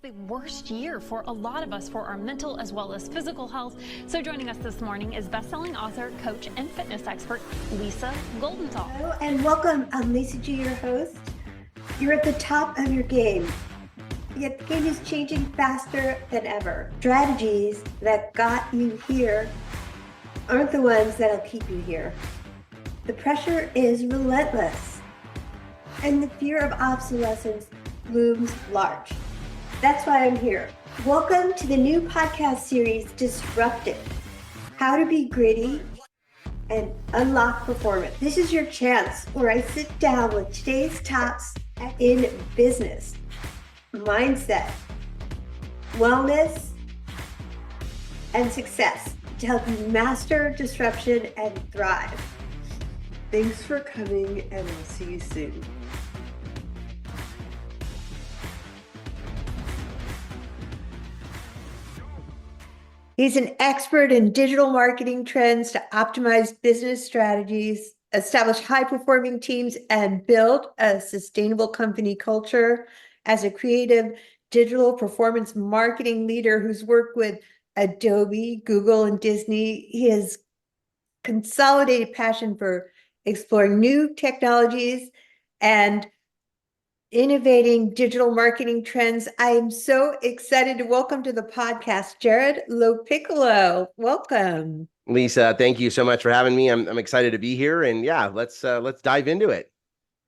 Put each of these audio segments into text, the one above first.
The worst year for a lot of us for our mental as well as physical health. So joining us this morning is best-selling author, coach, and fitness expert, Lisa Goldenthal. Hello and welcome. I'm Lisa G, your host. You're at the top of your game, yet the game is changing faster than ever. Strategies that got you here aren't the ones that'll keep you here. The pressure is relentless, and the fear of obsolescence looms large. That's why I'm here. Welcome to the new podcast series, Disruptive: How to Be Gritty and Unlock Performance. This is your chance where I sit down with today's tops in business, mindset, wellness, and success to help you master disruption and thrive. Thanks for coming, and I'll see you soon. He's an expert in digital marketing trends to optimize business strategies, establish high-performing teams, and build a sustainable company culture. As a creative digital performance marketing leader who's worked with Adobe, Google, and Disney, he has consolidated passion for exploring new technologies and innovating digital marketing trends. I am so excited to welcome to the podcast, Jarrod Lopiccolo. Welcome. Lisa, thank you so much for having me. I'm excited to be here, and yeah, let's dive into it.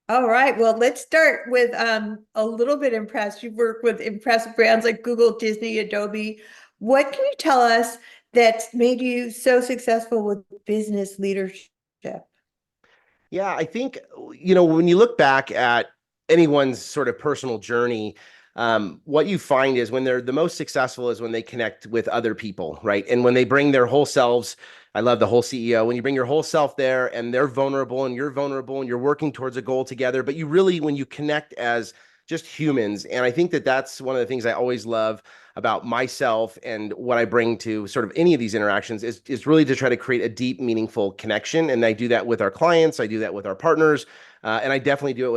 All right. Well, let's start with a little bit impressed. You've worked with impressive brands like Google, Disney, Adobe. What can you tell us that's made you so successful with business leadership? Yeah, I think, when you look back at anyone's sort of personal journey, what you find is when they're the most successful is when they connect with other people, right? And when they bring their whole selves. I love the WholeCEO. When you bring your whole self there and they're vulnerable and you're working towards a goal together, but when you connect as just humans. And I think that that's one of the things I always love about myself and what I bring to sort of any of these interactions is really to try to create a deep, meaningful connection. And I do that with our clients. I do that with our partners. And I definitely do it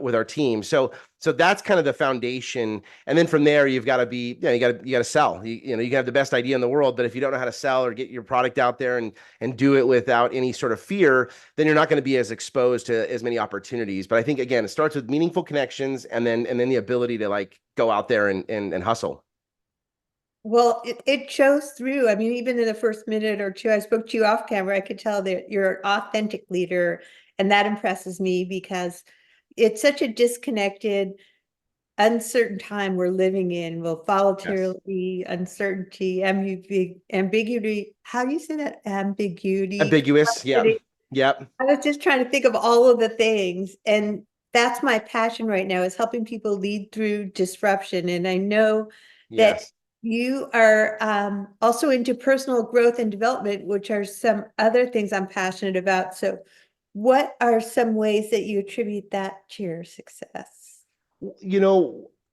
with our team. So that's kind of the foundation. And then from there, you've got to be, you got to sell. You can have the best idea in the world, but if you don't know how to sell or get your product out there and do it without any sort of fear, then you're not going to be as exposed to as many opportunities. But I think, again, it starts with meaningful connections and then the ability to like go out there and hustle. Well, it shows through. I mean, even in the first minute or two, I spoke to you off camera, I could tell that you're an authentic leader. And that impresses me because it's such a disconnected, uncertain time we're living in. Well, volatility, uncertainty, ambiguity. How do you say that? Ambiguity. Ambiguous. Yeah. Yep. I was just trying to think of all of the things. And that's my passion right now, is helping people lead through disruption. And I know that you are also into personal growth and development, which are some other things I'm passionate about. So what are some ways that you attribute that to your success?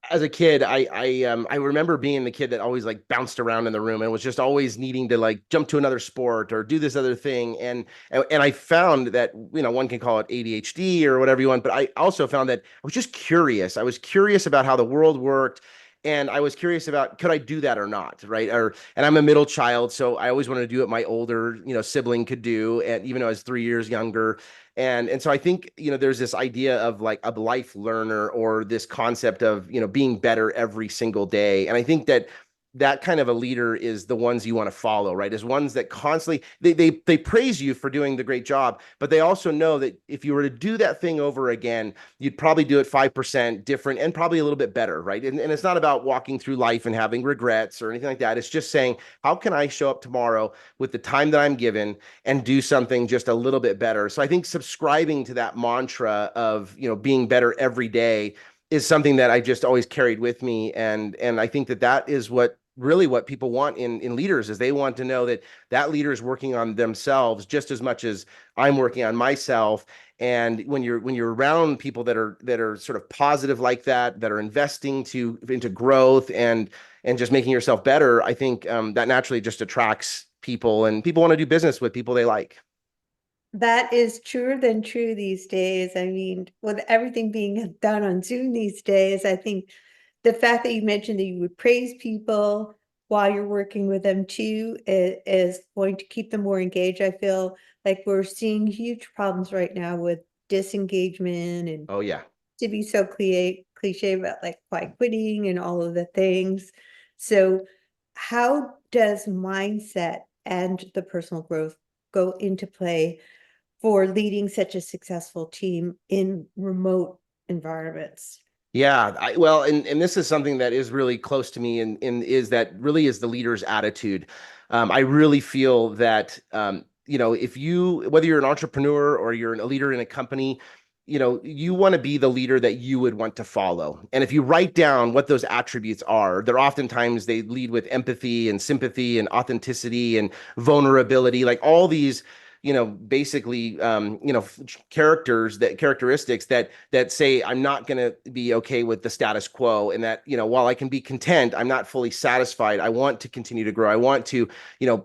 As a kid, I remember being the kid that always like bounced around in the room and was just always needing to like jump to another sport or do this other thing. And I found that, one can call it ADHD or whatever you want, but I also found that I was just curious. I was curious about how the world worked. And I was curious about, could I do that or not, right? And I'm a middle child, so I always wanted to do what my older, sibling could do, and even though I was 3 years younger. And so I think, there's this idea of like a life learner or this concept of, being better every single day. And I think that kind of a leader is the ones you want to follow, right? Is ones that constantly they praise you for doing the great job, but they also know that if you were to do that thing over again, you'd probably do it 5% different and probably a little bit better, right? And it's not about walking through life and having regrets or anything like that. It's just saying, how can I show up tomorrow with the time that I'm given and do something just a little bit better? So I think subscribing to that mantra of, being better every day is something that I just always carried with me. And I think that is what people want in leaders, is they want to know that leader is working on themselves just as much as I'm working on myself. And when you're around people that are sort of positive like that are investing into growth and just making yourself better, I think that naturally just attracts people, and people want to do business with people they like. That is truer than true these days. I mean, with everything being done on Zoom these days, I think the fact that you mentioned that you would praise people while you're working with them too is going to keep them more engaged. I feel like we're seeing huge problems right now with disengagement and Oh yeah. to be so cliche about like quiet quitting and all of the things. So how does mindset and the personal growth go into play for leading such a successful team in remote environments? Yeah, well, and this is something that is really close to me, and is that really is the leader's attitude. I really feel that if you, whether you're an entrepreneur or you're a leader in a company, you want to be the leader that you would want to follow. And if you write down what those attributes are, they're oftentimes they lead with empathy and sympathy and authenticity and vulnerability, like all these basically characteristics that say I'm not going to be okay with the status quo, and that while I can be content, I'm not fully satisfied. I want to continue to grow. I want to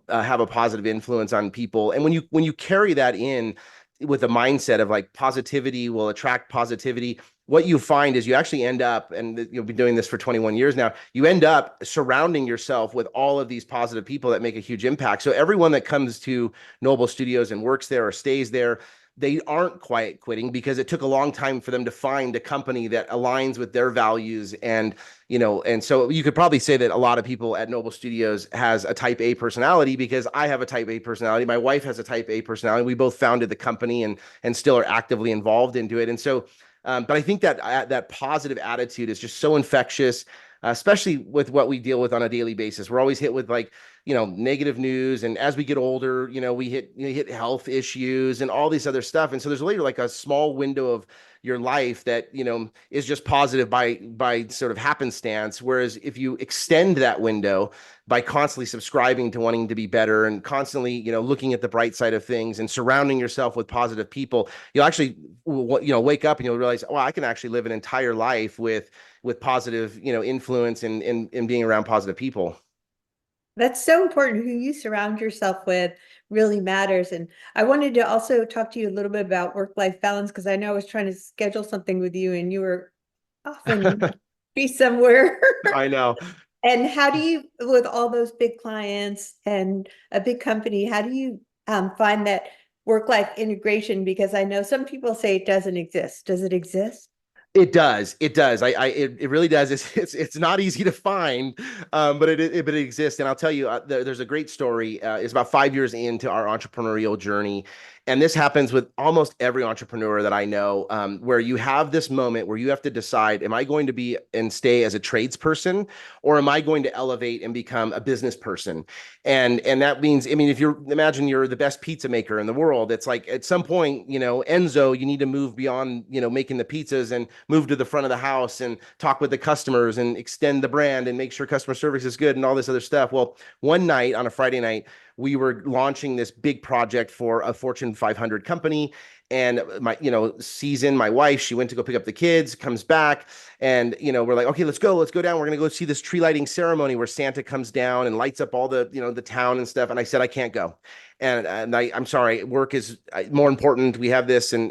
have a positive influence on people. And when you carry that in with a mindset of like positivity will attract positivity, what you find is you actually end up, and you'll be doing this for 21 years now, you end up surrounding yourself with all of these positive people that make a huge impact. So everyone that comes to Noble Studios and works there or stays there, they aren't quiet quitting because it took a long time for them to find a company that aligns with their values. And so you could probably say that a lot of people at Noble Studios has a type A personality, because I have a type A personality. My wife has a type A personality. We both founded the company and still are actively involved into it. And so but I think that that positive attitude is just so infectious, especially with what we deal with on a daily basis. We're always hit with negative news, and as we get older, we hit health issues and all these other stuff. And so there's later like a small window of your life that is just positive by sort of happenstance. Whereas if you extend that window by constantly subscribing to wanting to be better and constantly looking at the bright side of things and surrounding yourself with positive people, you'll actually wake up and you'll realize, oh, I can actually live an entire life with positive influence and being around positive people. That's so important. Who you surround yourself with really matters. And I wanted to also talk to you a little bit about work-life balance, because I know I was trying to schedule something with you and you were often be somewhere. I know. And how do you, with all those big clients and a big company, how do you find that work-life integration? Because I know some people say it doesn't exist. Does it exist? It does. It does. It really does. It's not easy to find, but it exists. And I'll tell you, there's a great story. It's about 5 years into our entrepreneurial journey, and this happens with almost every entrepreneur that I know, where you have this moment where you have to decide: am I going to be and stay as a tradesperson, or am I going to elevate and become a business person? And that means, I mean, if imagine you're the best pizza maker in the world, it's like at some point, Enzo, you need to move beyond, making the pizzas and move to the front of the house and talk with the customers and extend the brand and make sure customer service is good and all this other stuff. Well, one night on a Friday night, we were launching this big project for a Fortune 500 company. And my wife, she went to go pick up the kids, comes back, and we're like, okay, let's go down. We're gonna go see this tree lighting ceremony where Santa comes down and lights up all the the town and stuff. And I said, I can't go, and I'm sorry, work is more important. We have this, and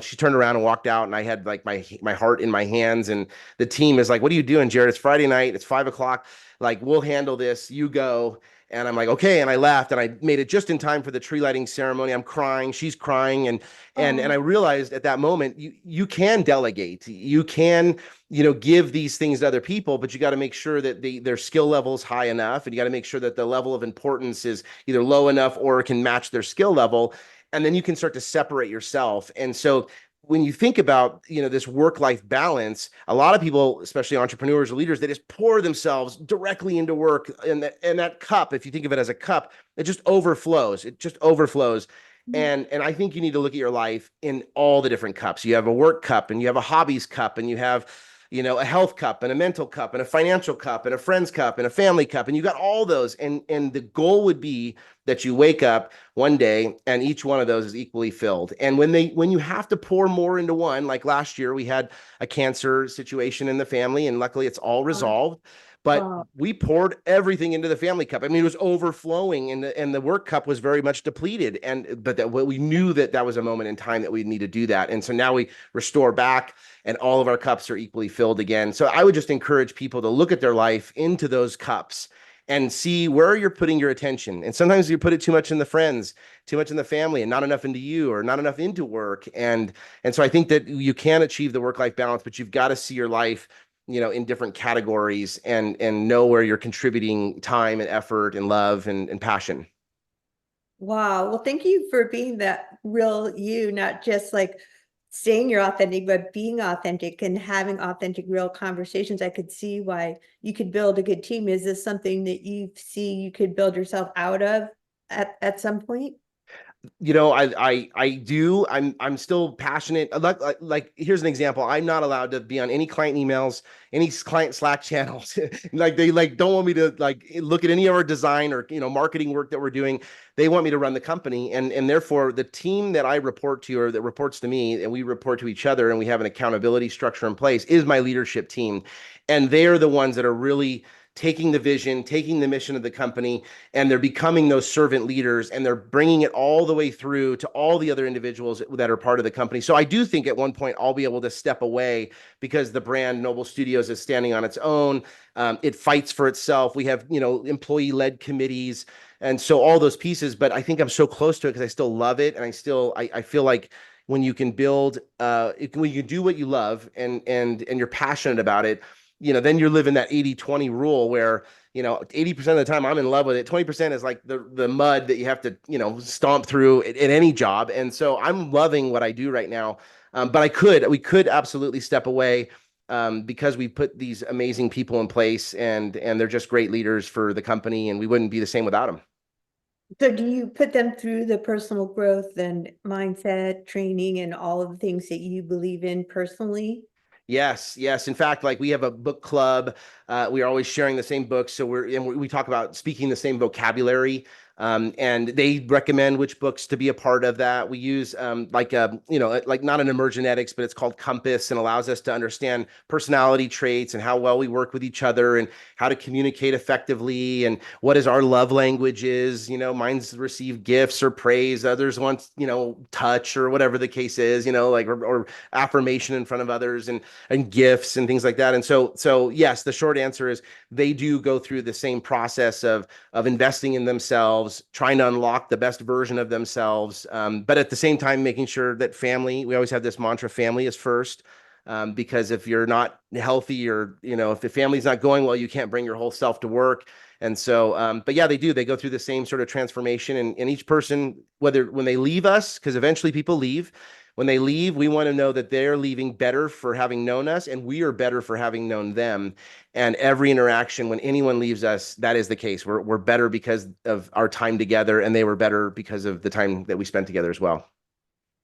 she turned around and walked out, and I had like my heart in my hands, and the team is like, what are you doing, Jarrod? It's Friday night, it's 5 o'clock, like we'll handle this. You go. And I'm like, okay. And I left, and I made it just in time for the tree lighting ceremony. I'm crying, she's crying. And I realized at that moment, you can delegate, you can, give these things to other people, but you got to make sure that their skill level is high enough. And you got to make sure that the level of importance is either low enough or can match their skill level. And then you can start to separate yourself. And so when you think about this work-life balance, a lot of people, especially entrepreneurs or leaders, they just pour themselves directly into work, and that cup, if you think of it as a cup, it just overflows. And I think you need to look at your life in all the different cups. You have a work cup, and you have a hobbies cup, and you have a health cup, and a mental cup, and a financial cup, and a friend's cup, and a family cup, and you got all those. And the goal would be that you wake up one day and each one of those is equally filled. And when you have to pour more into one, like last year, we had a cancer situation in the family, and luckily it's all resolved. but Wow. we poured everything into the family cup. I mean, it was overflowing, and the work cup was very much depleted. But that we knew that that was a moment in time that we need to do that. And so now we restore back, and all of our cups are equally filled again. So I would just encourage people to look at their life into those cups and see where you're putting your attention. And sometimes you put it too much in the friends, too much in the family, and not enough into you, or not enough into work. And so I think that you can achieve the work-life balance, but you've got to see your life, in different categories, and know where you're contributing time and effort and love and passion. Wow. Well, thank you for being that real you, not just like saying you're authentic, but being authentic and having authentic, real conversations. I could see why you could build a good team. Is this something that you see you could build yourself out of at some point? I do. I'm still passionate. Like here's an example. I'm not allowed to be on any client emails, any client Slack channels. Like they don't want me to look at any of our design or marketing work that we're doing. They want me to run the company, and therefore the team that I report to, or that reports to me, and we report to each other, and we have an accountability structure in place, is my leadership team, and they're the ones that are really taking the vision, taking the mission of the company, and they're becoming those servant leaders, and they're bringing it all the way through to all the other individuals that are part of the company. So I do think at one point I'll be able to step away, because the brand Noble Studios is standing on its own. It fights for itself. We have, employee-led committees, and so all those pieces. But I think I'm so close to it because I still love it, and I feel like when you can build, when you do what you love, and you're passionate about it, then you're living that 80-20 rule where, 80% of the time I'm in love with it. 20% is like the mud that you have to, stomp through at any job. And so I'm loving what I do right now. But we could absolutely step away, because we put these amazing people in place, and they're just great leaders for the company, and we wouldn't be the same without them. So do you put them through the personal growth and mindset training and all of the things that you believe in personally? Yes, yes. In fact, like we have a book club. We are always sharing the same books, so we talk about speaking the same vocabulary. And they recommend which books to be a part of that. We use like not an emergenetics, but it's called Compass, and allows us to understand personality traits and how well we work with each other, and how to communicate effectively, and what is our love language is. Mine's receive gifts or praise. Others want, touch, or whatever the case is, or affirmation in front of others, and gifts and things like that. And so yes, the short answer is they do go through the same process of investing in themselves, trying to unlock the best version of themselves, but at the same time making sure that family. We always have this mantra: family is first. Because if you're not healthy, or if the family's not going well, you can't bring your whole self to work. And so, but yeah, they go through the same sort of transformation, and each person, when they leave us, because eventually people leave. When they leave, we want to know that they're leaving better for having known us, and we are better for having known them. And every interaction, when anyone leaves us, that is the case. We're better because of our time together, and they were better because of the time that we spent together as well.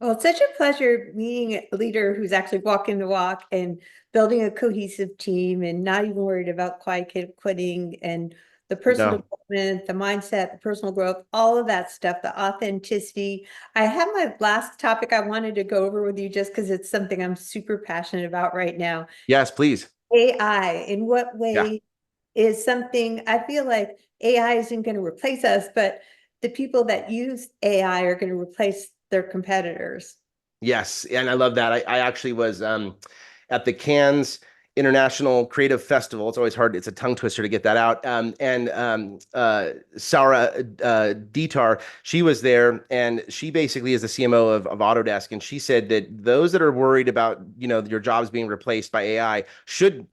Well, it's such a pleasure meeting a leader who's actually walking the walk and building a cohesive team, and not even worried about quitting, and the personal No. development, the mindset, the personal growth, all of that stuff, the authenticity. I have my last topic I wanted to go over with you, just because it's something I'm super passionate about right now. Yes, please. AI, in what Yeah. way is something I feel like AI isn't going to replace us, but the people that use AI are going to replace their competitors. Yes, and I love that. I actually was at the Cannes International Creative Festival. It's always hard. It's a tongue twister to get that out. And Sarah Ditar, she was there, and she basically is the CMO of Autodesk. And she said that those that are worried about, your jobs being replaced by AI should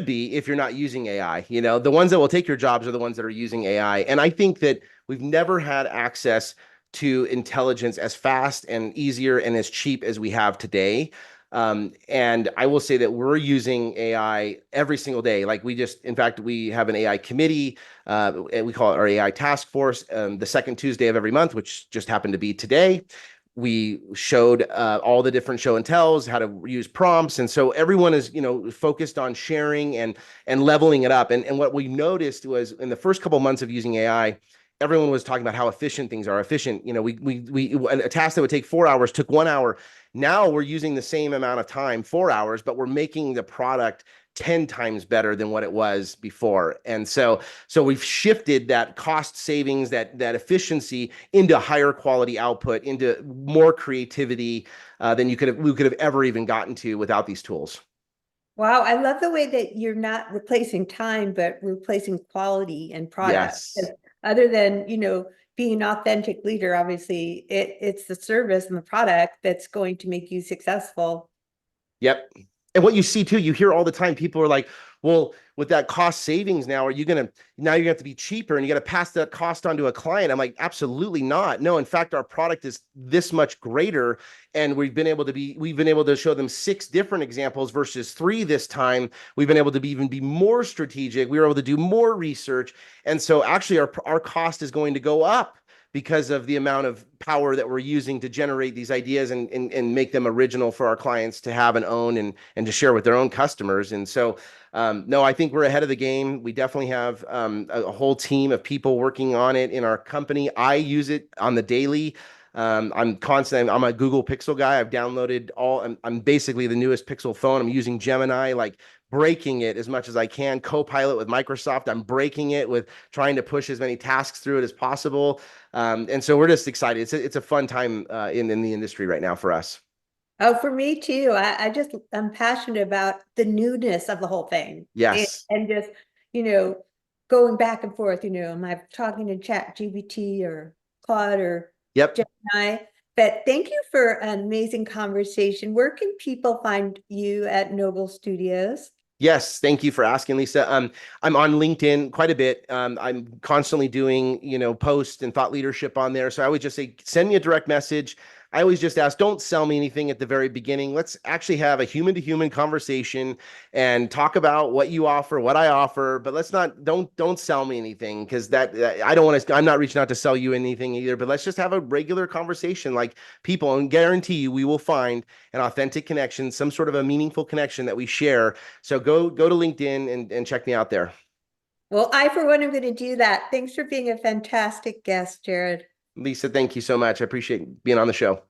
be, if you're not using AI. The ones that will take your jobs are the ones that are using AI. And I think that we've never had access to intelligence as fast and easier and as cheap as we have today. And I will say that we're using AI every single day. Like in fact, we have an AI committee, and we call it our AI task force, the second Tuesday of every month, which just happened to be today. We showed all the different show and tells, how to use prompts. And so everyone is, focused on sharing and leveling it up. And what we noticed was, in the first couple of months of using AI, everyone was talking about how efficient things are. Efficient, a task that would take 4 hours took 1 hour. Now we're using the same amount of time, 4 hours, but we're making the product 10 times better than what it was before. And so we've shifted that cost savings, that efficiency into higher quality output, into more creativity than we could have ever even gotten to without these tools. Wow, I love the way that you're not replacing time, but replacing quality and product. Yes. Other than, being an authentic leader, obviously it's the service and the product that's going to make you successful. Yep. And what you see too, you hear all the time, people are like, well, with that cost savings now, now you're gonna have to be cheaper and you got to pass that cost on to a client. I'm like, absolutely not. No, in fact, our product is this much greater. And we've been able to show them 6 different examples versus 3 this time. We've been able to even be more strategic. We were able to do more research. And so actually our cost is going to go up because of the amount of power that we're using to generate these ideas and make them original for our clients to have and own and to share with their own customers. And so, no, I think we're ahead of the game. We definitely have a whole team of people working on it in our company. I use it on the daily. I'm a Google Pixel guy. I've downloaded I'm basically the newest Pixel phone. I'm using Gemini, like breaking it as much as I can. Copilot with Microsoft, I'm breaking it with trying to push as many tasks through it as possible. And so we're just excited. It's a fun time in the industry right now for us. Oh, for me too. I'm passionate about the newness of the whole thing. Yes. And just, going back and forth, am I talking to Chat GPT or Claude or Yep. Gemini? But thank you for an amazing conversation. Where can people find you at Noble Studios? Yes, thank you for asking, Lisa. I'm on LinkedIn quite a bit. I'm constantly doing, posts and thought leadership on there. So I would just say, send me a direct message. I always just ask, don't sell me anything at the very beginning. Let's actually have a human to human conversation and talk about what you offer, what I offer, but don't sell me anything, because I don't want to, I'm not reaching out to sell you anything either, but let's just have a regular conversation like people, and guarantee you we will find an authentic connection, some sort of a meaningful connection that we share. So go to LinkedIn and check me out there. Well, I, for one, am going to do that. Thanks for being a fantastic guest, Jarrod. Lisa, thank you so much. I appreciate being on the show.